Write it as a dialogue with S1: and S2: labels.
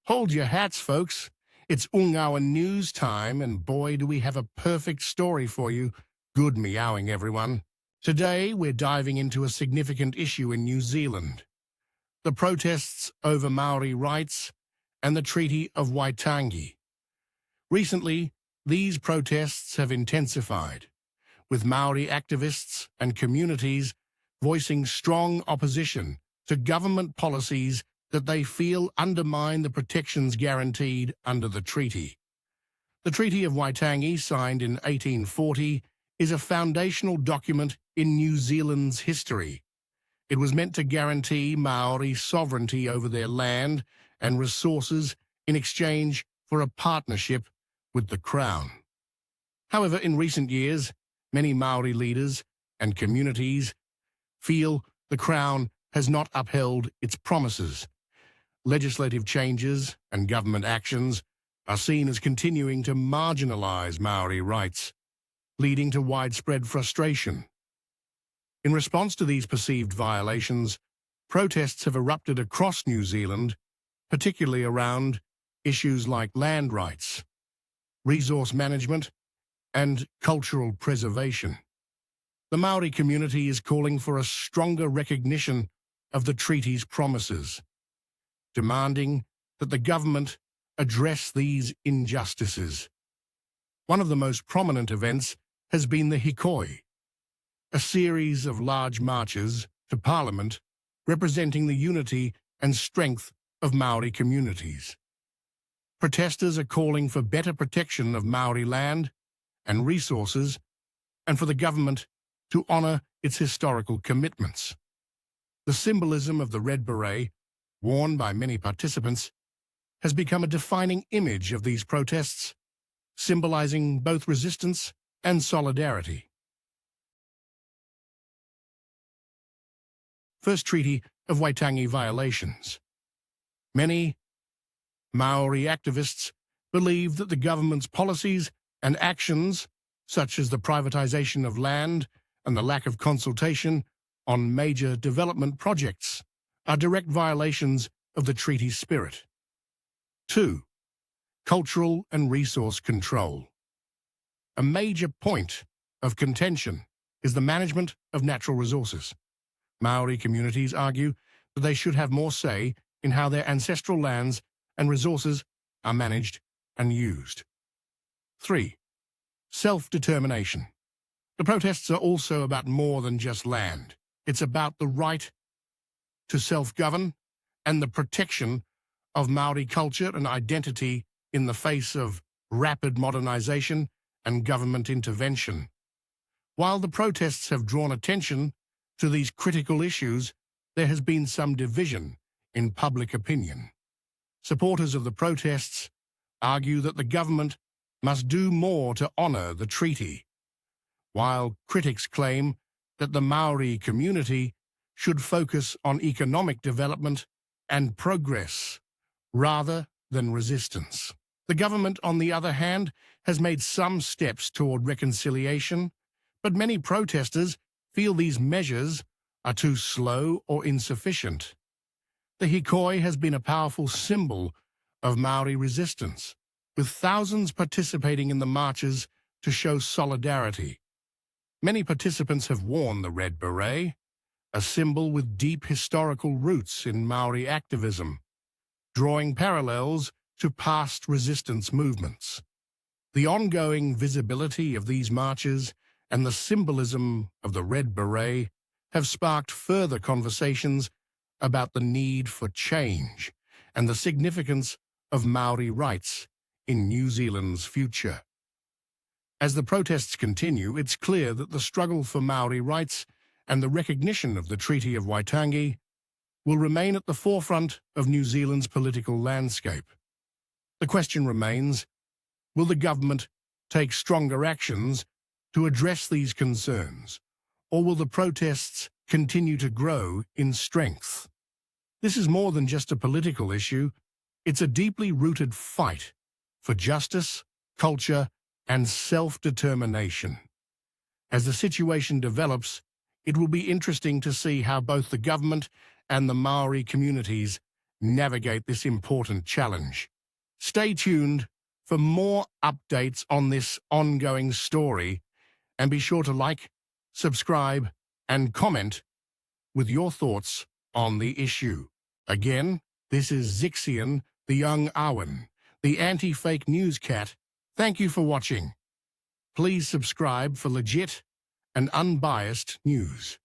S1: Hold your hats, folks. It's UNews time, and boy, do we have a perfect story for you. Good meowing, everyone. Today, we're diving into a significant issue in New Zealand. The protests over Māori rights and the Treaty of Waitangi. Recently, these protests have intensified, with Māori activists and communities voicing strong opposition to government policies that they feel undermine the protections guaranteed under the treaty. The Treaty of Waitangi, signed in 1840, is a foundational document in New Zealand's history. It was meant to guarantee Māori sovereignty over their land and resources in exchange for a partnership with the Crown. However, in recent years, many Māori leaders and communities feel the Crown has not upheld its promises. Legislative changes and government actions are seen as continuing to marginalise Māori rights, leading to widespread frustration. In response to these perceived violations, protests have erupted across New Zealand, particularly around issues like land rights, resource management, and cultural preservation. The Māori community is calling for a stronger recognition of the treaty's promises, demanding that the government address these injustices. One of the most prominent events has been the Hikoi, a series of large marches to Parliament representing the unity and strength of Māori communities. Protesters are calling for better protection of Māori land and resources, and for the government to honour its historical commitments. The symbolism of the red beret, worn by many participants, has become a defining image of these protests, symbolising both resistance and solidarity. First, Treaty of Waitangi violations. Many Māori activists believe that the government's policies and actions, such as the privatisation of land and the lack of consultation on major development projects, are direct violations of the treaty's spirit. 2. Cultural and resource control. A major point of contention is the management of natural resources. Māori communities argue that they should have more say in how their ancestral lands and resources are managed and used. 3. Self-determination. The protests are also about more than just land. It's about the right to self-govern and the protection of Māori culture and identity in the face of rapid modernisation and government intervention. While the protests have drawn attention to these critical issues, there has been some division in public opinion. Supporters of the protests argue that the government must do more to honour the treaty, while critics claim that the Māori community should focus on economic development and progress rather than resistance. The government, on the other hand, has made some steps toward reconciliation, but many protesters feel these measures are too slow or insufficient. The Hikoi has been a powerful symbol of Māori resistance, with thousands participating in the marches to show solidarity. Many participants have worn the red beret, a symbol with deep historical roots in Māori activism, drawing parallels to past resistance movements. The ongoing visibility of these marches and the symbolism of the red beret have sparked further conversations about the need for change and the significance of Māori rights in New Zealand's future. As the protests continue, it's clear that the struggle for Māori rights and the recognition of the Treaty of Waitangi will remain at the forefront of New Zealand's political landscape. The question remains, will the government take stronger actions to address these concerns, or will the protests continue to grow in strength? This is more than just a political issue, it's a deeply rooted fight for justice, culture, and self-determination. As the situation develops, it will be interesting to see how both the government and the Māori communities navigate this important challenge. Stay tuned for more updates on this ongoing story, and be sure to like, subscribe, and comment with your thoughts on the issue. Again, this is Zixian, the young Awen, the anti-fake news cat. Thank you for watching. Please subscribe for legit and unbiased news.